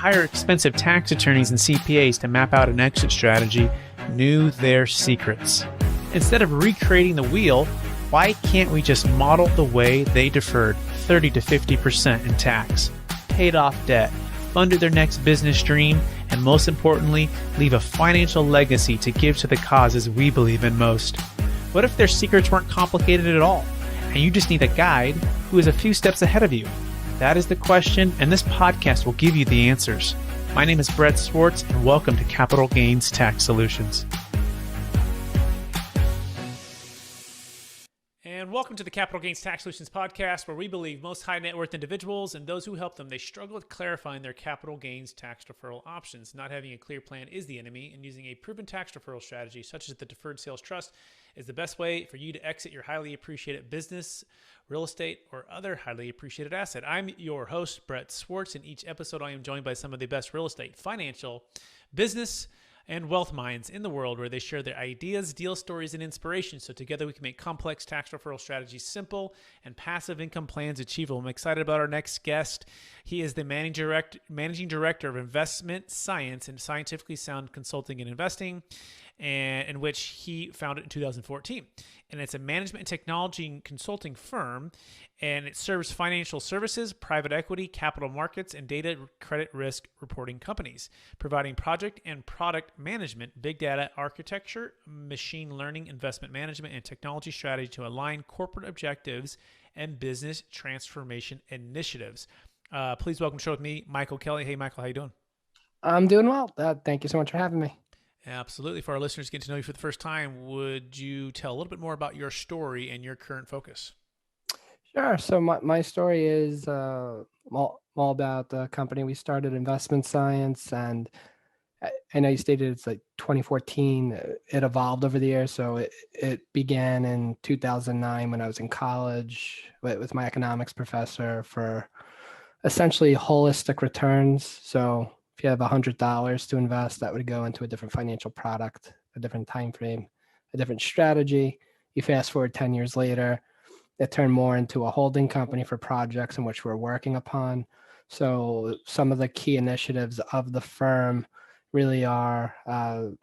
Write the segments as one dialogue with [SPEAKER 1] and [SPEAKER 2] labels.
[SPEAKER 1] hire expensive tax attorneys and CPAs to map out an exit strategy knew their secrets. Instead of recreating the wheel, why can't we just model the way they deferred 30 to 50% in tax, paid off debt, funded their next business dream, and most importantly, leave a financial legacy to give to the causes we believe in most? What if their secrets weren't complicated at all, and you just need a guide who is a few steps ahead of you? That is the question, and this podcast will give you the answers. My name is Brett Swartz, and welcome to Capital Gains Tax Solutions. And welcome to the Capital Gains Tax Solutions podcast, where we believe most high net worth individuals and those who help them, they struggle with clarifying their capital gains tax deferral options. Not having a clear plan is the enemy, and using a proven tax deferral strategy, such as the deferred sales trust, is the best way for you to exit your highly appreciated business, real estate, or other highly appreciated asset. I'm your host, Brett Swartz. In each episode, I am joined by some of the best real estate, financial, business, and wealth minds in the world, where they share their ideas, deal stories, and inspiration, so together we can make complex tax referral strategies simple and passive income plans achievable. I'm excited about our next guest. He is the managing director of investment science and scientifically sound consulting and investing, and in which he founded in 2014. And it's a management and technology consulting firm, and it serves financial services, private equity, capital markets, and data credit risk reporting companies, providing project and product management, big data architecture, machine learning, investment management, and technology strategy to align corporate objectives and business transformation initiatives. Please welcome to the show with me, Michael Kelly. Hey, Michael, how you doing?
[SPEAKER 2] I'm doing well. Thank you so much for having me.
[SPEAKER 1] Absolutely. For our listeners getting to know you for the first time, would you tell a little bit more about your story and your current focus?
[SPEAKER 2] Sure. So my story is all about the company we started, Investment Science, and I know you stated it's like 2014. It evolved over the years. So it began in 2009 when I was in college with my economics professor for essentially holistic returns. So if you have $100 to invest, that would go into a different financial product, a different time frame, a different strategy. You fast forward 10 years later, it turned more into a holding company for projects in which we're working upon. So some of the key initiatives of the firm really are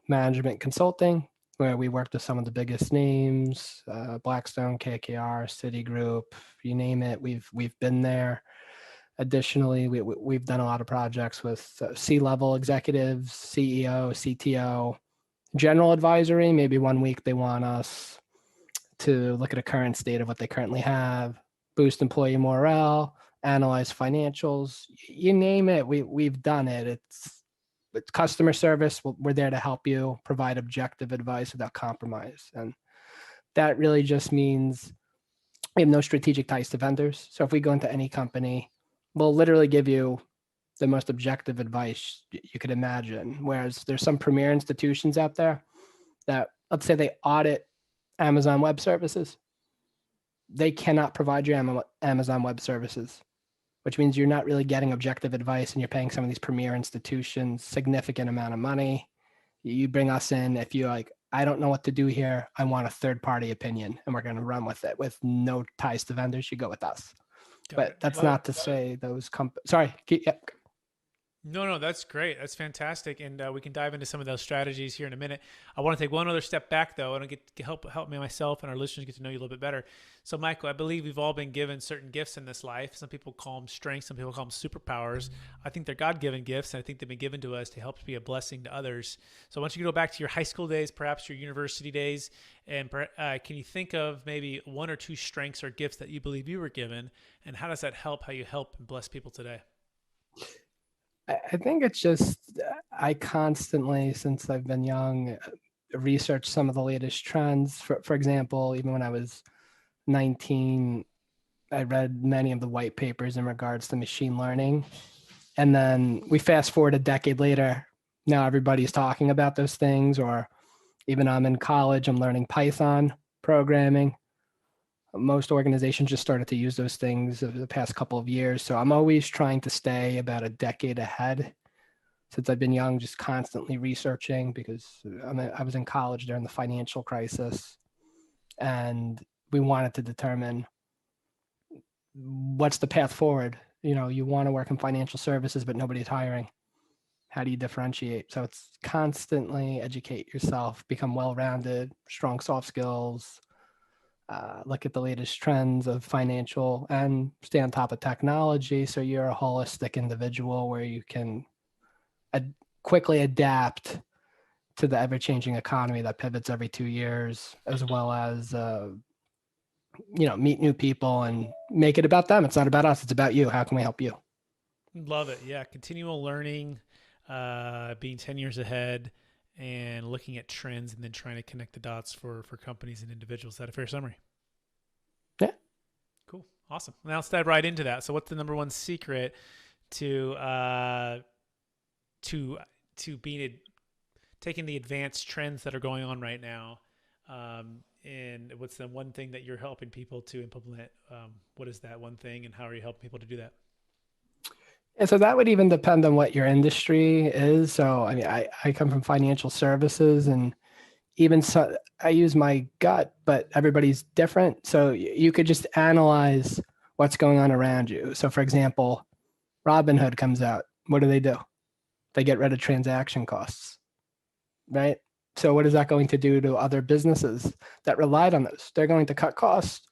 [SPEAKER 2] management consulting, where we worked with some of the biggest names, Blackstone, KKR, Citigroup, you name it, we've been there. Additionally, we've done a lot of projects with C-level executives, CEO, CTO, general advisory. Maybe 1 week they want us to look at a current state of what they currently have, boost employee morale, analyze financials, you name it, we've done it. It's customer service. We're there to help you provide objective advice without compromise. And that really just means we have no strategic ties to vendors. So if we go into any company, we'll literally give you the most objective advice you could imagine. Whereas there's some premier institutions out there that, let's say they audit Amazon Web Services. They cannot provide you Amazon Web Services, which means you're not really getting objective advice, and you're paying some of these premier institutions significant amount of money. You bring us in, if you're like, I don't know what to do here, I want a third-party opinion, and we're going to run with it with no ties to vendors, you go with us. But that's not to say those companies. Sorry. Yep.
[SPEAKER 1] No, that's great. That's fantastic. And we can dive into some of those strategies here in a minute. I want to take one other step back, though, and help me, myself, and our listeners get to know you a little bit better. So, Michael, I believe we've all been given certain gifts in this life. Some people call them strengths. Some people call them superpowers. I think they're God-given gifts, and I think they've been given to us to help be a blessing to others. So I want you to go back to your high school days, perhaps your university days, and can you think of maybe one or two strengths or gifts that you believe you were given, and how does that help how you help and bless people today?
[SPEAKER 2] I think it's just, I constantly, since I've been young, research some of the latest trends. For example, even when I was 19, I read many of the white papers in regards to machine learning. And then we fast forward a decade later, now everybody's talking about those things. Or even I'm in college, I'm learning Python programming. Most organizations just started to use those things over the past couple of years. So I'm always trying to stay about a decade ahead. Since I've been young, just constantly researching, because I was in college during the financial crisis, and we wanted to determine what's the path forward. You know, you want to work in financial services, but nobody's hiring. How do you differentiate? So it's constantly educate yourself, become well-rounded, strong soft skills, look at the latest trends of financial, and stay on top of technology. So you're a holistic individual where you can quickly adapt to the ever-changing economy that pivots every 2 years, as well as meet new people and make it about them. It's not about us. It's about you. How can we help you?
[SPEAKER 1] Love it. Yeah, continual learning, being 10 years ahead, and looking at trends, and then trying to connect the dots for companies and individuals. Is that a fair summary?
[SPEAKER 2] Yeah.
[SPEAKER 1] Cool. Awesome. Now let's dive right into that. So, what's the number one secret to to being taking the advanced trends that are going on right now? And what's the one thing that you're helping people to implement? What is that one thing, and how are you helping people to do that?
[SPEAKER 2] And so that would even depend on what your industry is. So, I mean, I come from financial services, and even so, I use my gut, but everybody's different. So you could just analyze what's going on around you. So, for example, Robinhood comes out. What do? They get rid of transaction costs, right? So, what is that going to do to other businesses that relied on those? They're going to cut costs,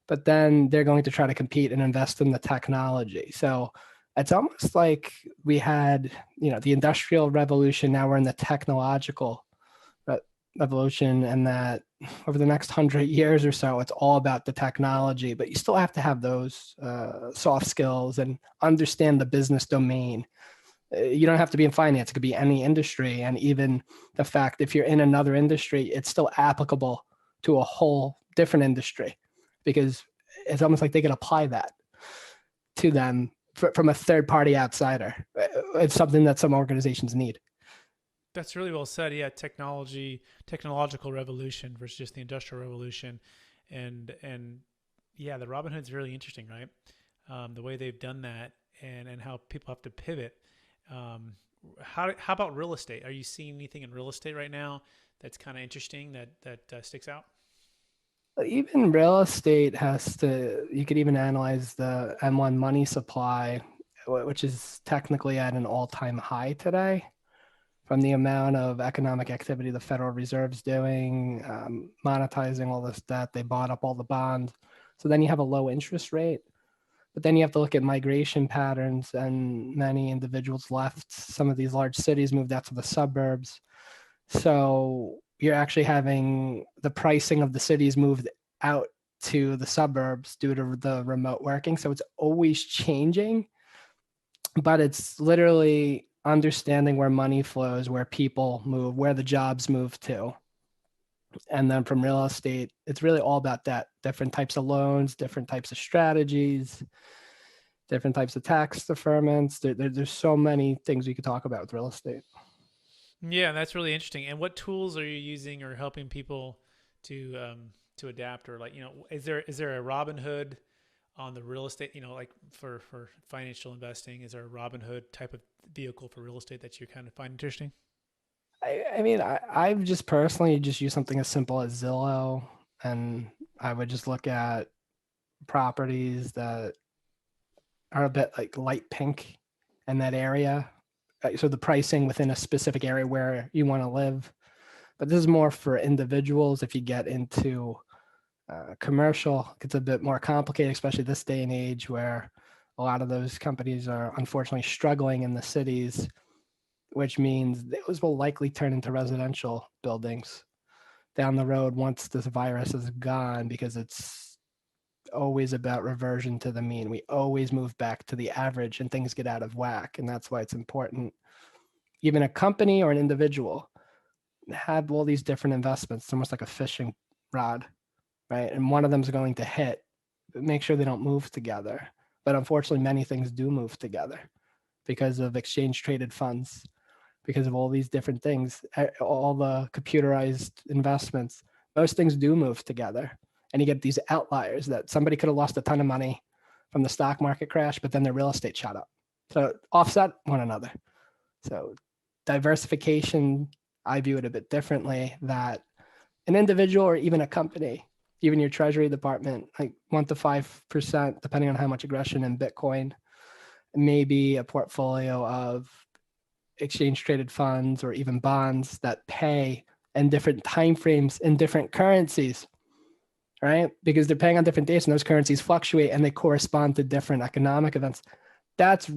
[SPEAKER 2] but then they're going to try to compete and invest in the technology. So, it's almost like we had, the industrial revolution. Now we're in the technological revolution, and that over the next 100 years or so, it's all about the technology, but you still have to have those soft skills and understand the business domain. You don't have to be in finance. It could be any industry. And even the fact, if you're in another industry, it's still applicable to a whole different industry, because it's almost like they can apply that to them from a third party outsider. It's something that some organizations need.
[SPEAKER 1] That's really well said. Yeah, technological revolution versus just the industrial revolution, and yeah, the Robin Hood's really interesting, right? The way they've done that, and how people have to pivot. How about real estate? Are you seeing anything in real estate right now that's kind of interesting that sticks out?
[SPEAKER 2] Even real estate you could even analyze the M1 money supply, which is technically at an all-time high today, from the amount of economic activity the Federal Reserve's doing, monetizing all this debt. They bought up all the bonds. So then you have a low interest rate. But then you have to look at migration patterns, and many individuals left some of these large cities, moved out to the suburbs. So you're actually having the pricing of the cities moved out to the suburbs due to the remote working. So it's always changing, but it's literally understanding where money flows, where people move, where the jobs move to. And then from real estate, it's really all about that. Different types of loans, different types of strategies, different types of tax deferments. There's so many things we could talk about with real estate.
[SPEAKER 1] Yeah, that's really interesting. And what tools are you using or helping people to adapt, or, like, is there a Robin Hood on the real estate? Like for financial investing, is there a Robin Hood type of vehicle for real estate that you kind of find interesting?
[SPEAKER 2] I mean, I've just personally just used something as simple as Zillow, and I would just look at properties that are a bit like light pink in that area. So the pricing within a specific area where you want to live. But this is more for individuals. If you get into commercial, it's a bit more complicated, especially this day and age where a lot of those companies are unfortunately struggling in the cities, which means those will likely turn into residential buildings down the road once this virus is gone, because it's always about reversion to the mean. We always move back to the average and things get out of whack. And that's why it's important, even a company or an individual, have all these different investments. It's almost like a fishing rod, right? And one of them is going to hit. Make sure they don't move together. But unfortunately, many things do move together because of exchange traded funds, because of all these different things, all the computerized investments. Most things do move together. And you get these outliers that somebody could have lost a ton of money from the stock market crash, but then their real estate shot up. So offset one another. So diversification, I view it a bit differently, that an individual or even a company, even your treasury department, like 1 to 5%, depending on how much aggression in Bitcoin, maybe a portfolio of exchange traded funds or even bonds that pay in different timeframes in different currencies, right? Because they're paying on different dates and those currencies fluctuate and they correspond to different economic events. That's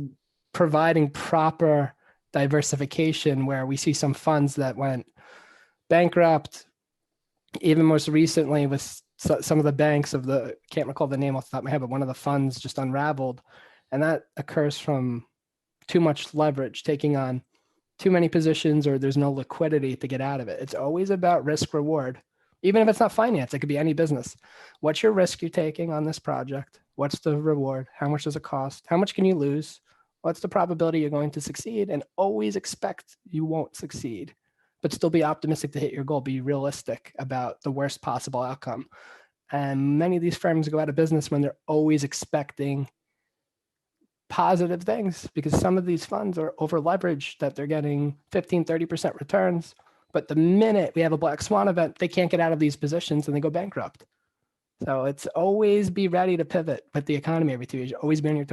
[SPEAKER 2] providing proper diversification, where we see some funds that went bankrupt, even most recently with some of the banks of the, can't recall the name off the top of my head, but one of the funds just unraveled. And that occurs from too much leverage, taking on too many positions, or there's no liquidity to get out of it. It's always about risk reward. Even if it's not finance, it could be any business. What's your risk you're taking on this project? What's the reward? How much does it cost? How much can you lose? What's the probability you're going to succeed? And always expect you won't succeed, but still be optimistic to hit your goal. Be realistic about the worst possible outcome. And many of these firms go out of business when they're always expecting positive things, because some of these funds are over leveraged, that they're getting 15, 30% returns. But the minute we have a black swan event, they can't get out of these positions and they go bankrupt. So it's always be ready to pivot with the economy every 2 years. Always be on your toes.